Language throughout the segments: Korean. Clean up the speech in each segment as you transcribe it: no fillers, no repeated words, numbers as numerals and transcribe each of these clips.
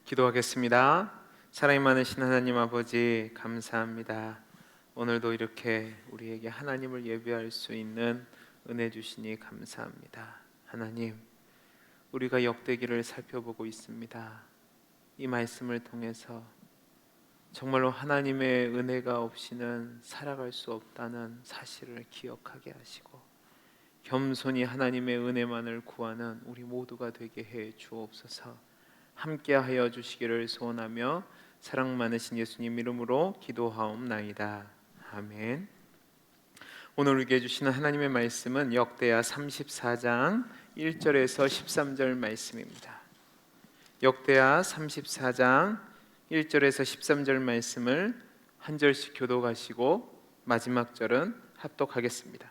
기도하겠습니다. 사랑이 많으신 하나님 아버지 감사합니다. 오늘도 이렇게 우리에게 하나님을 예배할 수 있는 은혜 주시니 감사합니다. 하나님, 우리가 역대기를 살펴보고 있습니다. 이 말씀을 통해서 정말로 하나님의 은혜가 없이는 살아갈 수 없다는 사실을 기억하게 하시고 겸손히 하나님의 은혜만을 구하는 우리 모두가 되게 해 주옵소서. 함께하여 주시기를 소원하며 사랑 많으신 예수님 이름으로 기도하옵나이다. 아멘. 오늘 우리에게 주시는 하나님의 말씀은 역대하 34장 1절에서 13절 말씀입니다. 역대하 34장 1절에서 13절 말씀을 한 절씩 교독하시고 마지막 절은 합독하겠습니다.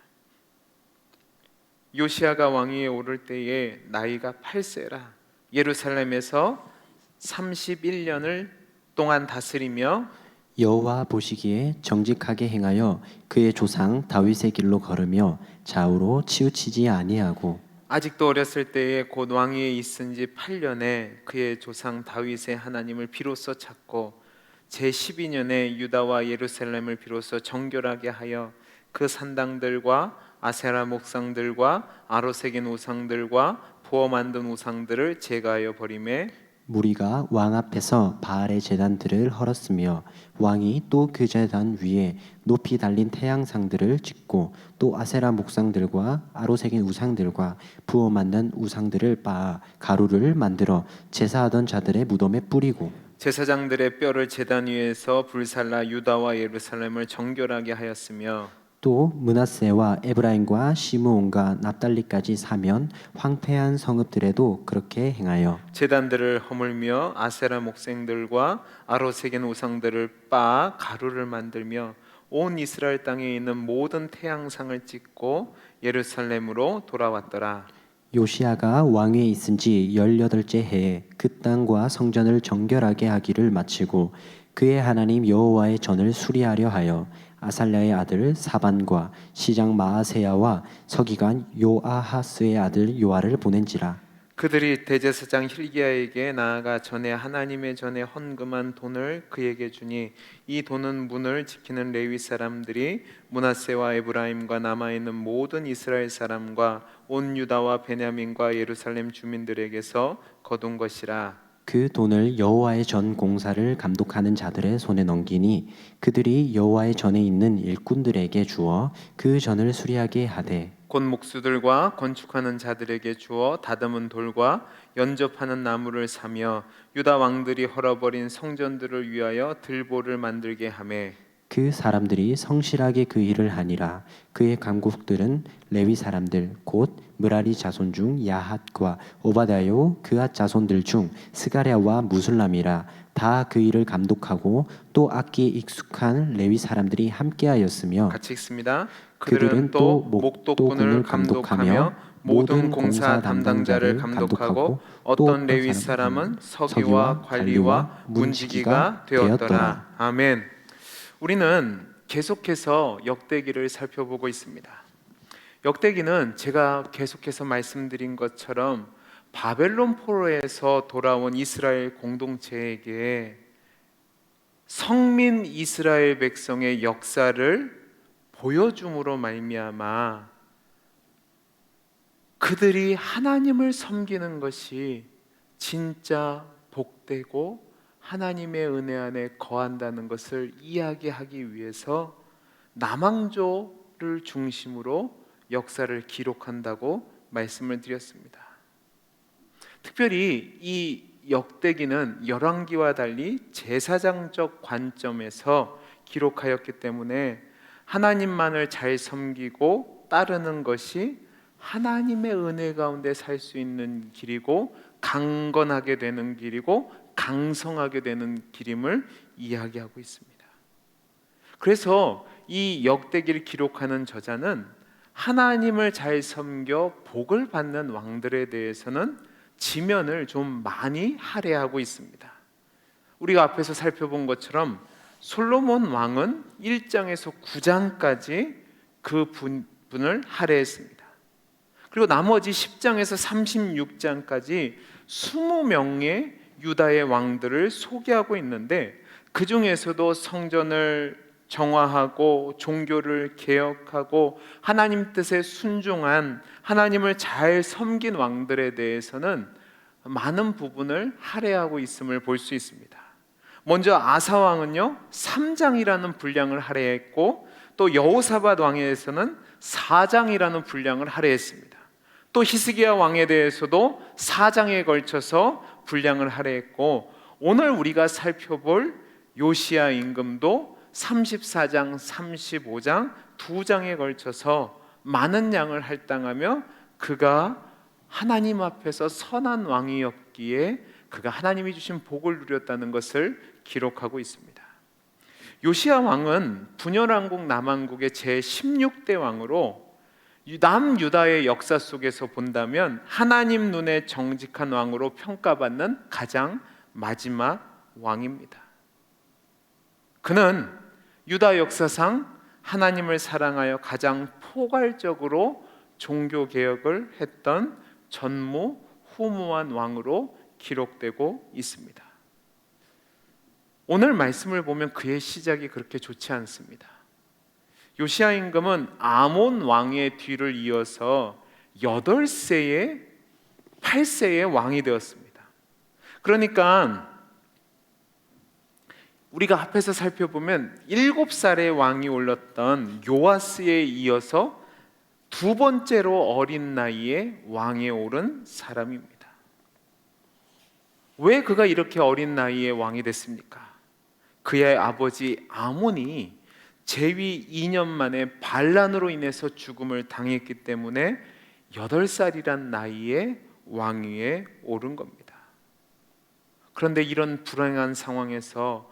요시야가 왕위에 오를 때에 나이가 8세라 예루살렘에서 31년을 동안 다스리며 여호와 보시기에 정직하게 행하여 그의 조상 다윗의 길로 걸으며 좌우로 치우치지 아니하고 아직도 어렸을 때에 곧 왕위에 있은 지 8년에 그의 조상 다윗의 하나님을 비로소 찾고 제12년에 유다와 예루살렘을 비로소 정결하게 하여 그 산당들과 아세라 목상들과 아로새긴 우상들과 부어 만든 우상들을 제거하여 버리매 무리가 왕 앞에서 바알의 제단들을 헐었으며 왕이 또 그 제단 위에 높이 달린 태양상들을 짓고 또 아세라 목상들과 아로새긴 우상들과 부어 만든 우상들을 빻아 가루를 만들어 제사하던 자들의 무덤에 뿌리고 제사장들의 뼈를 제단 위에서 불살라 유다와 예루살렘을 정결하게 하였으며 또 므낫세와 에브라임과 시므온과 납달리까지 사면 황폐한 성읍들에도 그렇게 행하여 제단들을 허물며 아세라 목생들과 아로새긴 우상들을 빻아 가루를 만들며 온 이스라엘 땅에 있는 모든 태양상을 찍고 예루살렘으로 돌아왔더라. 요시야가 왕위에 있은 지 18째 해에 그 땅과 성전을 정결하게 하기를 마치고 그의 하나님 여호와의 전을 수리하려 하여 아살랴의 아들 사반과 시장 마아세야와 서기관 요아하스의 아들 요아를 보낸지라. 그들이 대제사장 hil기야에게 나아가 전에 하나님의 전에 헌금한 돈을 그에게 주니 이 돈은 문을 지키는 레위 사람들이 므낫세와 에브라임과 남아있는 모든 이스라엘 사람과 온 유다와 베냐민과 예루살렘 주민들에게서 거둔 것이라. 그 돈을 여호와의 전 공사를 감독하는 자들의 손에 넘기니 그들이 여호와의 전에 있는 일꾼들에게 주어 그 전을 수리하게 하되 곧 목수들과 건축하는 자들에게 주어 다듬은 돌과 연접하는 나무를 사며 유다 왕들이 헐어버린 성전들을 위하여 들보를 만들게 하매 그 사람들이 성실하게 그 일을 하니라. 그의 감국들은 레위 사람들 곧 므라리 자손 중 야핫과 오바다요 그앗 자손들 중 스가랴와 무술람이라. 다 그 일을 감독하고 또 악기에 익숙한 레위 사람들이 함께하였으며 같이 읽습니다. 그들은 또 목도군을 감독하며 모든 공사 담당자를 감독하고 어떤 또 레위 사람은 서기와 관리와 문지기가 되었더라. 아멘. 우리는 계속해서 역대기를 살펴보고 있습니다. 역대기는 제가 계속해서 말씀드린 것처럼 바벨론 포로에서 돌아온 이스라엘 공동체에게 성민 이스라엘 백성의 역사를 보여줌으로 말미암아 그들이 하나님을 섬기는 것이 진짜 복되고 하나님의 은혜 안에 거한다는 것을 이야기하기 위해서 남왕조를 중심으로 역사를 기록한다고 말씀을 드렸습니다. 특별히 이 역대기는 열왕기와 달리 제사장적 관점에서 기록하였기 때문에 하나님만을 잘 섬기고 따르는 것이 하나님의 은혜 가운데 살 수 있는 길이고 강건하게 되는 길이고 강성하게 되는 길임을 이야기하고 있습니다. 그래서 이 역대기를 기록하는 저자는 하나님을 잘 섬겨 복을 받는 왕들에 대해서는 지면을 좀 많이 할애하고 있습니다. 우리가 앞에서 살펴본 것처럼 솔로몬 왕은 1장에서 9장까지 그 분을 할애했습니다. 그리고 나머지 10장에서 36장까지 20명의 유다의 왕들을 소개하고 있는데, 그 중에서도 성전을 정화하고 종교를 개혁하고 하나님 뜻에 순종한, 하나님을 잘 섬긴 왕들에 대해서는 많은 부분을 할애하고 있음을 볼 수 있습니다. 먼저 아사 왕은요 3장이라는 분량을 할애했고, 또 여호사밧 왕에 대해서는 4장이라는 분량을 할애했습니다. 또 히스기야 왕에 대해서도 4장에 걸쳐서 분량을 할애했고, 오늘 우리가 살펴볼 요시야 임금도 34장, 35장 두 장에 걸쳐서 많은 양을 할당하며 그가 하나님 앞에서 선한 왕이었기에 그가 하나님이 주신 복을 누렸다는 것을 기록하고 있습니다. 요시야 왕은 분열왕국 남왕국의 제16대 왕으로 남유다의 역사 속에서 본다면 하나님 눈에 정직한 왕으로 평가받는 가장 마지막 왕입니다. 그는 유다 역사상 하나님을 사랑하여 가장 포괄적으로 종교개혁을 했던 전무후무한 왕으로 기록되고 있습니다. 오늘 말씀을 보면 그의 시작이 그렇게 좋지 않습니다. 요시야 임금은 아몬 왕의 뒤를 이어서 8세의 왕이 되었습니다. 그러니까 우리가 앞에서 살펴보면 7살의 왕이 올랐던 요아스에 이어서 두 번째로 어린 나이에 왕에 오른 사람입니다. 왜 그가 이렇게 어린 나이에 왕이 됐습니까? 그의 아버지 아몬이 재위 2년 만에 반란으로 인해서 죽음을 당했기 때문에 8살이란 나이에 왕위에 오른 겁니다. 그런데 이런 불안한 상황에서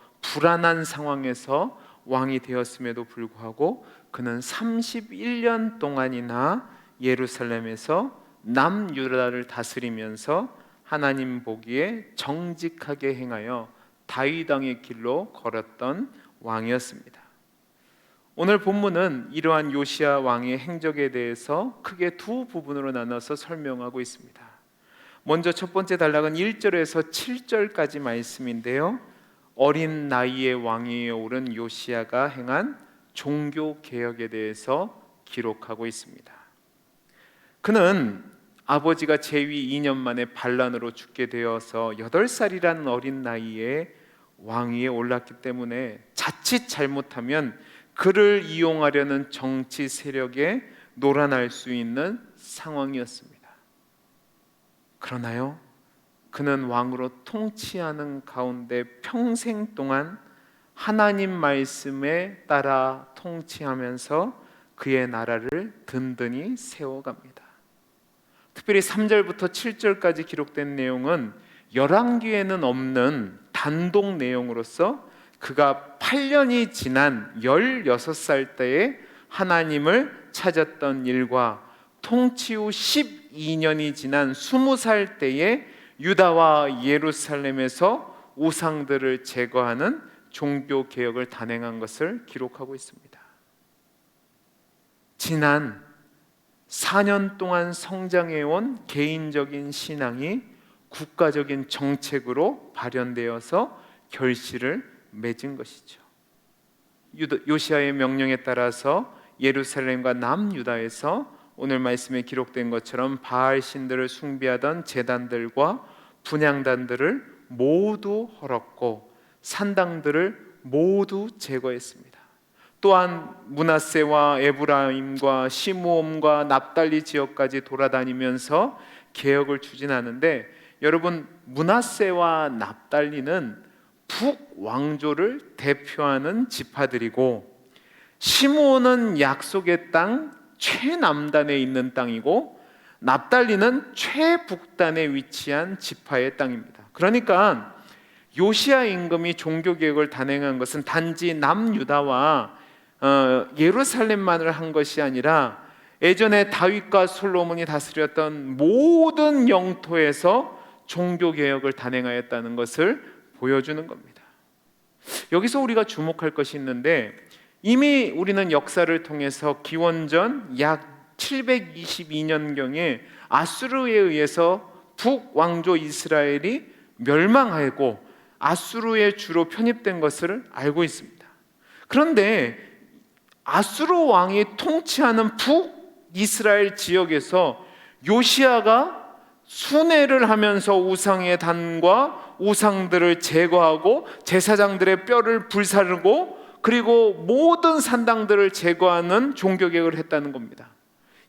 왕이 되었음에도 불구하고 그는 31년 동안이나 예루살렘에서 남유다를 다스리면서 하나님 보기에 정직하게 행하여 다윗 왕의 길로 걸었던 왕이었습니다. 오늘 본문은 이러한 요시야 왕의 행적에 대해서 크게 두 부분으로 나눠서 설명하고 있습니다. 먼저 첫 번째 단락은 1절에서 7절까지 말씀인데요, 어린 나이에 왕위에 오른 요시야가 행한 종교 개혁에 대해서 기록하고 있습니다. 그는 아버지가 재위 2년 만에 반란으로 죽게 되어서 8살이라는 어린 나이에 왕위에 올랐기 때문에 자칫 잘못하면 그를 이용하려는 정치 세력에 놀아날 수 있는 상황이었습니다. 그러나요, 그는 왕으로 통치하는 가운데 평생 동안 하나님 말씀에 따라 통치하면서 그의 나라를 든든히 세워갑니다. 특별히 3절부터 7절까지 기록된 내용은 열왕기에는 없는 단독 내용으로서 그가 8년이 지난 16살 때에 하나님을 찾았던 일과 통치 후 12년이 지난 20살 때에 유다와 예루살렘에서 우상들을 제거하는 종교 개혁을 단행한 것을 기록하고 있습니다. 지난 4년 동안 성장해온 개인적인 신앙이 국가적인 정책으로 발현되어서 결실을 맺은 것이죠. 요시야의 명령에 따라서 예루살렘과 남유다에서 오늘 말씀에 기록된 것처럼 바알 신들을 숭배하던 제단들과 분향단들을 모두 헐었고 산당들을 모두 제거했습니다. 또한 므낫세와 에브라임과 시므온과 납달리 지역까지 돌아다니면서 개혁을 추진하는데, 여러분, 므낫세와 납달리는 북왕조를 대표하는 지파들이고, 시므온은 약속의 땅 최남단에 있는 땅이고, 납달리는 최북단에 위치한 지파의 땅입니다. 그러니까 요시야 임금이 종교개혁을 단행한 것은 단지 남유다와 예루살렘만을 한 것이 아니라 예전에 다윗과 솔로몬이 다스렸던 모든 영토에서 종교개혁을 단행하였다는 것을 보여주는 겁니다. 여기서 우리가 주목할 것이 있는데, 이미 우리는 역사를 통해서 기원전 약 722년경에 아수르에 의해서 북왕조 이스라엘이 멸망하고 아수르의 주로 편입된 것을 알고 있습니다. 그런데 아수르 왕이 통치하는 북이스라엘 지역에서 요시야가 순회를 하면서 우상의 단과 우상들을 제거하고 제사장들의 뼈를 불사르고 그리고 모든 산당들을 제거하는 종교개혁을 했다는 겁니다.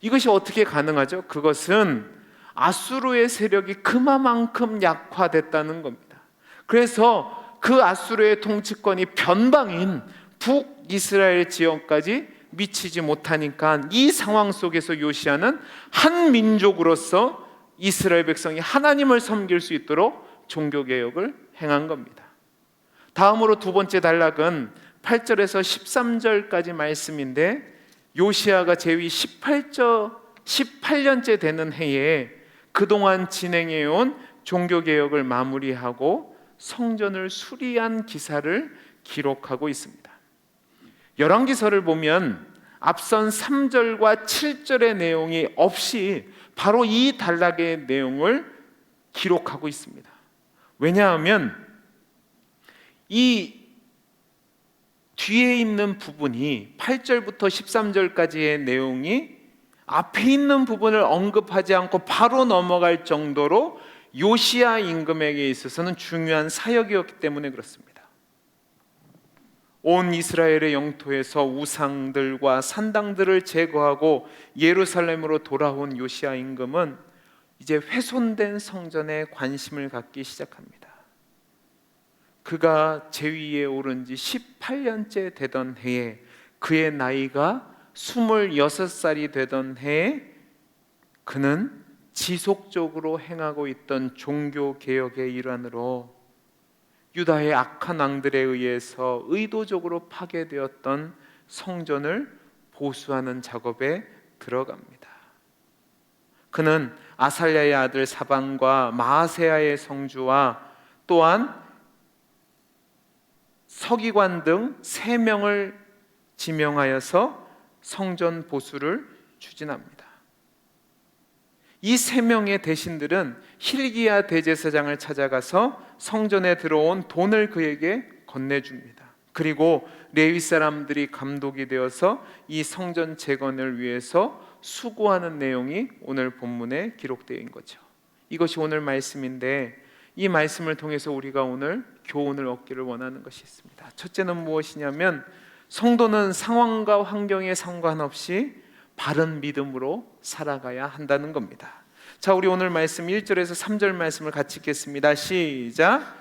이것이 어떻게 가능하죠? 그것은 아수르의 세력이 그만큼 약화됐다는 겁니다. 그래서 그 아수르의 통치권이 변방인 북이스라엘 지역까지 미치지 못하니까 이 상황 속에서 요시야는 한 민족으로서 이스라엘 백성이 하나님을 섬길 수 있도록 종교개혁을 행한 겁니다. 다음으로 두 번째 단락은 8절에서 13절까지 말씀인데, 요시야가 제위 18년째 되는 해에 그동안 진행해온 종교개혁을 마무리하고 성전을 수리한 기사를 기록하고 있습니다. 열왕기서를 보면 앞선 3절과 7절의 내용이 없이 바로 이 단락의 내용을 기록하고 있습니다. 왜냐하면 이 뒤에 있는 부분이 8절부터 13절까지의 내용이 앞에 있는 부분을 언급하지 않고 바로 넘어갈 정도로 요시야 임금에게 있어서는 중요한 사역이었기 때문에 그렇습니다. 온 이스라엘의 영토에서 우상들과 산당들을 제거하고 예루살렘으로 돌아온 요시야 임금은 이제 훼손된 성전에 관심을 갖기 시작합니다. 그가 제위에 오른 지 18년째 되던 해에, 그의 나이가 26살이 되던 해에 그는 지속적으로 행하고 있던 종교개혁의 일환으로 유다의 악한 왕들에 의해서 의도적으로 파괴되었던 성전을 보수하는 작업에 들어갑니다. 그는 아살랴의 아들 사반과 마아세야의 성주와 또한 서기관 등 3명을 지명하여서 성전 보수를 추진합니다. 이 3명의 대신들은 hil기야 대제사장을 찾아가서 성전에 들어온 돈을 그에게 건네줍니다. 그리고 레위 사람들이 감독이 되어서 이 성전 재건을 위해서 수고하는 내용이 오늘 본문에 기록되어 있는 거죠. 이것이 오늘 말씀인데, 이 말씀을 통해서 우리가 오늘 교훈을 얻기를 원하는 것이 있습니다. 첫째는 무엇이냐면, 성도는 상황과 환경에 상관없이 바른 믿음으로 살아가야 한다는 겁니다. 자, 우리 오늘 말씀 1절에서 3절 말씀을 같이 읽겠습니다. 시작.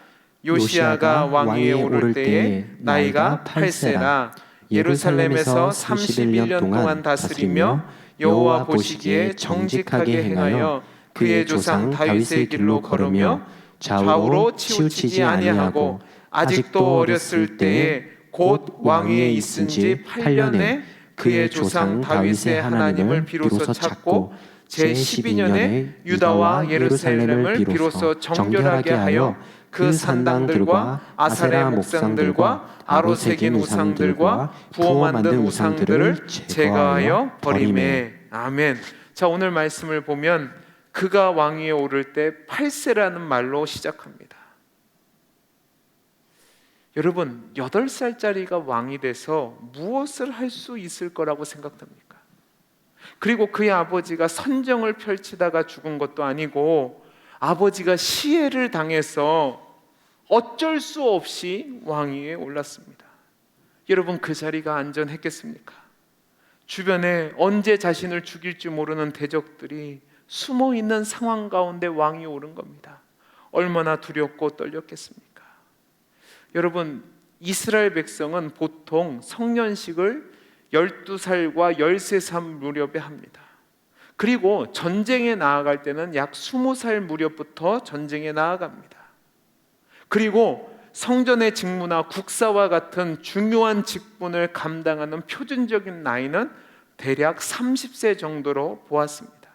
요시야가 왕위에 오를 때에 나이가 8세라 예루살렘에서 31년 동안 다스리며 여호와 보시기에 정직하게 행하여 그의 조상 다윗의 길로 걸으며 좌우로 치우치지 아니하고 아직도 어렸을 때에 곧 왕위에 있은 지 8년에 그의 조상 다윗의 하나님을 비로소 찾고 제12년에 유다와 예루살렘을 비로소 정결하게 하여 그 산당들과 아세라 목상들과 아로 새긴 우상들과 부어 만든 우상들을 제거하여 버리매. 아멘. 자, 오늘 말씀을 보면 그가 왕위에 오를 때 8세라는 말로 시작합니다. 여러분, 8살짜리가 왕이 돼서 무엇을 할 수 있을 거라고 생각합니까? 그리고 그의 아버지가 선정을 펼치다가 죽은 것도 아니고 아버지가 시해를 당해서 어쩔 수 없이 왕위에 올랐습니다. 여러분, 그 자리가 안전했겠습니까? 주변에 언제 자신을 죽일지 모르는 대적들이 숨어있는 상황 가운데 왕이 오른 겁니다. 얼마나 두렵고 떨렸겠습니까? 여러분, 이스라엘 백성은 보통 성년식을 12살과 13살 무렵에 합니다. 그리고 전쟁에 나아갈 때는 약 20살 무렵부터 전쟁에 나아갑니다. 그리고 성전의 직무나 국사와 같은 중요한 직분을 감당하는 표준적인 나이는 대략 30세 정도로 보았습니다.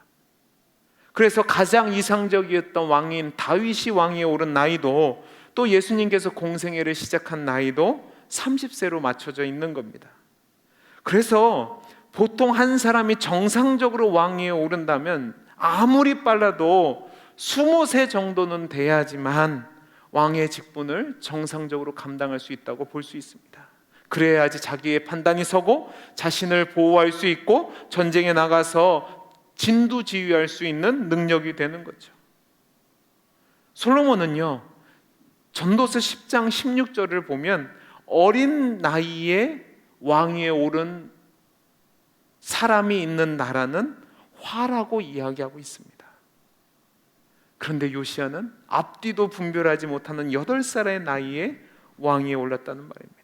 그래서 가장 이상적이었던 왕인 다윗이 왕위에 오른 나이도, 또 예수님께서 공생애를 시작한 나이도 30세로 맞춰져 있는 겁니다. 그래서 보통 한 사람이 정상적으로 왕위에 오른다면 아무리 빨라도 20세 정도는 돼야지만 왕의 직분을 정상적으로 감당할 수 있다고 볼 수 있습니다. 그래야지 자기의 판단이 서고 자신을 보호할 수 있고 전쟁에 나가서 진두지휘할 수 있는 능력이 되는 거죠. 솔로몬은요, 전도서 10장 16절을 보면 어린 나이에 왕위에 오른 사람이 있는 나라는 화라고 이야기하고 있습니다. 그런데 요시야는 앞뒤도 분별하지 못하는 8살의 나이에 왕위에 올랐다는 말입니다.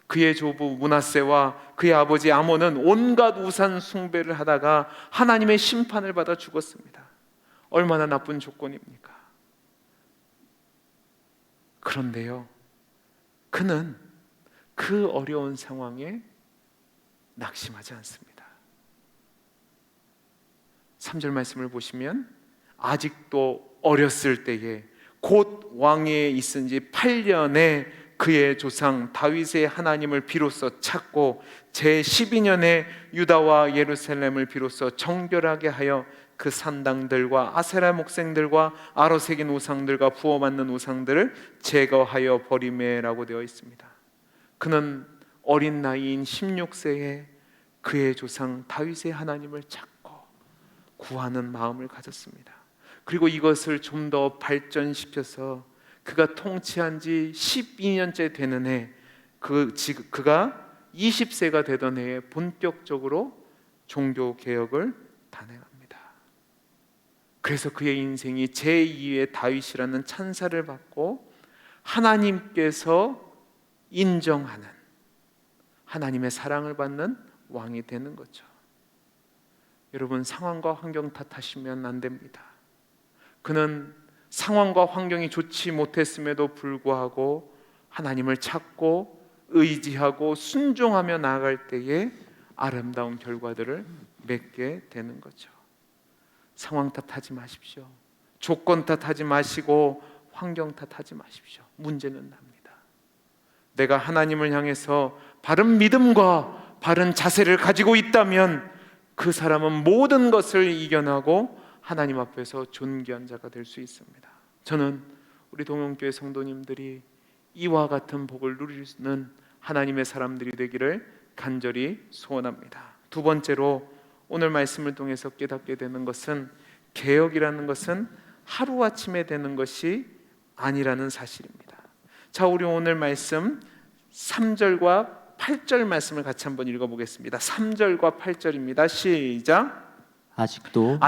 그의 조부 므낫세와 그의 아버지 아몬은 온갖 우상 숭배를 하다가 하나님의 심판을 받아 죽었습니다. 얼마나 나쁜 조건입니까? 그런데요, 그는 그 어려운 상황에 낙심하지 않습니다. 3절 말씀을 보시면 아직도 어렸을 때에 곧 왕위에 있은 지 8년에 그의 조상 다윗의 하나님을 비로소 찾고 제12년에 유다와 예루살렘을 비로소 정결하게 하여 그 산당들과 아세라 목생들과 아로 새긴 우상들과 부어 만든 우상들을 제거하여 버리매라고 되어 있습니다. 그는 어린 나이인 16세에 그의 조상 다윗의 하나님을 찾고 구하는 마음을 가졌습니다. 그리고 이것을 좀 더 발전시켜서 그가 통치한 지 12년째 되는 해, 그가 20세가 되던 해에 본격적으로 종교 개혁을 단행합니다. 그래서 그의 인생이 제2의 다윗이라는 찬사를 받고 하나님께서 인정하는, 하나님의 사랑을 받는 왕이 되는 거죠. 여러분, 상황과 환경 탓하시면 안 됩니다. 그는 상황과 환경이 좋지 못했음에도 불구하고 하나님을 찾고 의지하고 순종하며 나아갈 때에 아름다운 결과들을 맺게 되는 거죠. 상황 탓하지 마십시오. 조건 탓하지 마시고 환경 탓하지 마십시오. 문제는 납니다. 내가 하나님을 향해서 바른 믿음과 바른 자세를 가지고 있다면 그 사람은 모든 것을 이겨나고 하나님 앞에서 존귀한 자가 될 수 있습니다. 저는 우리 동영교회 성도님들이 이와 같은 복을 누리는 하나님의 사람들이 되기를 간절히 소원합니다. 두 번째로 오늘 말씀을 통해서 깨닫게 되는 것은 개혁이라는 것은 하루아침에 되는 것이 아니라는 사실입니다. 자, 우리 오늘 말씀 3절과 8절 말씀을 같이 한번 읽어보겠습니다. 3절과 8절입니다. 시작. 아직도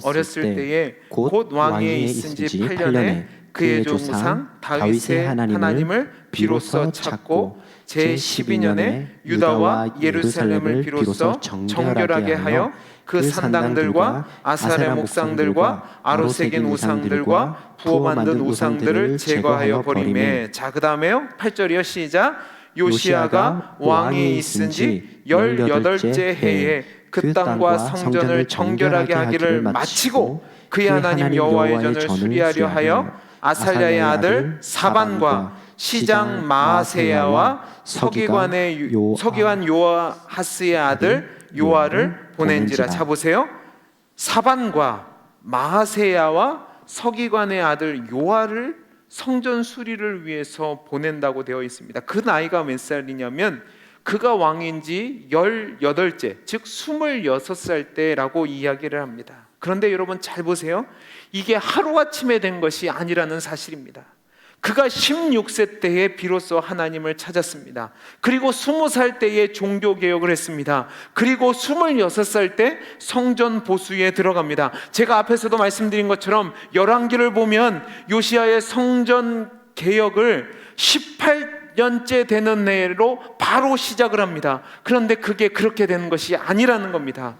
어렸을 때에 곧 왕위에 있은 지 8년에 그의 조상 다윗의 하나님을 비로소 찾고 제12년에 유다와 예루살렘을 비로소 정결하게 하여 그 산당들과 아세라 목상들과 아로 새긴 우상들과 부어 만든 우상들을 제거하여 버리매. 자, 그 다음에요 8절이요. 시작. 요시야가 왕위에 있은 지 18째 해에 그 땅과 성전을 정결하게 하기를 마치고 그의 하나님 여호와의 전을 수리하려 하여 아살랴의 아들 사반과 시장 마아세야와 서기관 요아하스의 아들 요아를 보낸지라. 자, 보세요. 사반과 마아세야와 서기관의 아들 요아를 성전 수리를 위해서 보낸다고 되어 있습니다. 그 나이가 몇 살이냐면 그가 왕인 지 18째, 즉 26살 때라고 이야기를 합니다. 그런데 여러분 잘 보세요. 이게 하루아침에 된 것이 아니라는 사실입니다. 그가 16세 때에 비로소 하나님을 찾았습니다. 그리고 20살 때에 종교개혁을 했습니다. 그리고 26살 때 성전 보수에 들어갑니다. 제가 앞에서도 말씀드린 것처럼 열왕기를 보면 요시야의 성전 개혁을 18년째 되는 해로 바로 시작을 합니다. 그런데 그게 그렇게 되는 것이 아니라는 겁니다.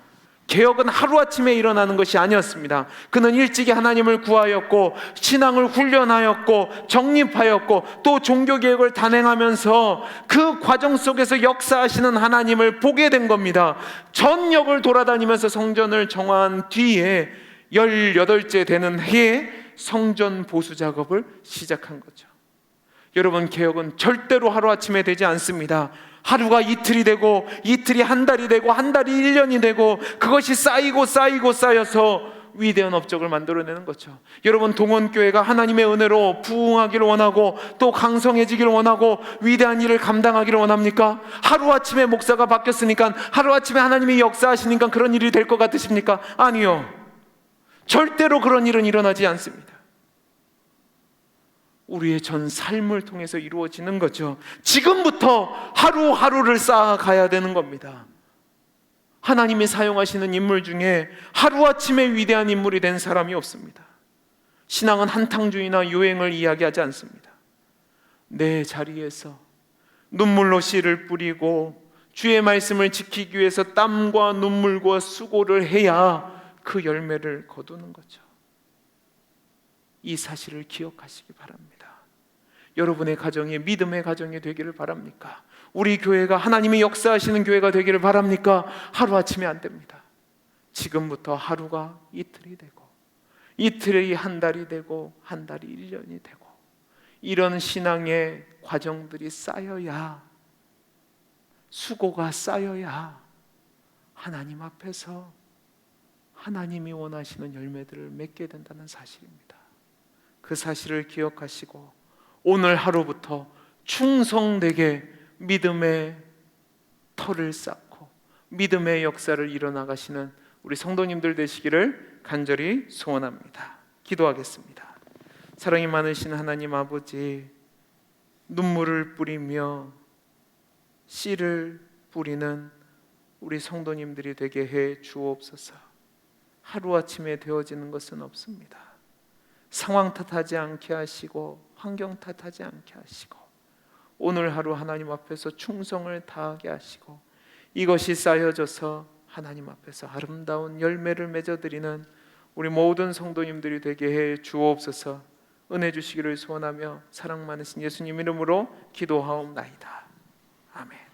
개혁은 하루아침에 일어나는 것이 아니었습니다. 그는 일찍이 하나님을 구하였고 신앙을 훈련하였고 정립하였고 또 종교개혁을 단행하면서 그 과정 속에서 역사하시는 하나님을 보게 된 겁니다. 전역을 돌아다니면서 성전을 정화한 뒤에 18째 되는 해에 성전 보수 작업을 시작한 거죠. 여러분, 개혁은 절대로 하루아침에 되지 않습니다. 하루가 이틀이 되고 이틀이 한 달이 되고 한 달이 1년이 되고 그것이 쌓이고 쌓여서 위대한 업적을 만들어내는 거죠. 여러분, 동원교회가 하나님의 은혜로 부흥하기를 원하고 또 강성해지기를 원하고 위대한 일을 감당하기를 원합니까? 하루아침에 목사가 바뀌었으니까, 하루아침에 하나님이 역사하시니까 그런 일이 될 것 같으십니까? 아니요, 절대로 그런 일은 일어나지 않습니다. 우리의 전 삶을 통해서 이루어지는 거죠. 지금부터 하루하루를 쌓아가야 되는 겁니다. 하나님이 사용하시는 인물 중에 하루아침에 위대한 인물이 된 사람이 없습니다. 신앙은 한탕주의나 요행을 이야기하지 않습니다. 내 자리에서 눈물로 씨를 뿌리고 주의 말씀을 지키기 위해서 땀과 눈물과 수고를 해야 그 열매를 거두는 거죠. 이 사실을 기억하시기 바랍니다. 여러분의 가정이 믿음의 가정이 되기를 바랍니까? 우리 교회가 하나님이 역사하시는 교회가 되기를 바랍니까? 하루아침에 안 됩니다. 지금부터 하루가 이틀이 되고, 이틀이 한 달이 되고, 한 달이 1년이 되고, 이런 신앙의 과정들이 쌓여야, 수고가 쌓여야 하나님 앞에서 하나님이 원하시는 열매들을 맺게 된다는 사실입니다. 그 사실을 기억하시고 오늘 하루부터 충성되게 믿음의 터를 쌓고 믿음의 역사를 이뤄나가시는 우리 성도님들 되시기를 간절히 소원합니다. 기도하겠습니다. 사랑이 많으신 하나님 아버지, 눈물을 뿌리며 씨를 뿌리는 우리 성도님들이 되게 해 주옵소서. 하루아침에 되어지는 것은 없습니다. 상황 탓하지 않게 하시고 환경 탓하지 않게 하시고 오늘 하루 하나님 앞에서 충성을 다하게 하시고 이것이 쌓여져서 하나님 앞에서 아름다운 열매를 맺어드리는 우리 모든 성도님들이 되게 해 주옵소서. 은혜 주시기를 소원하며 사랑 많으신 예수님 이름으로 기도하옵나이다. 아멘.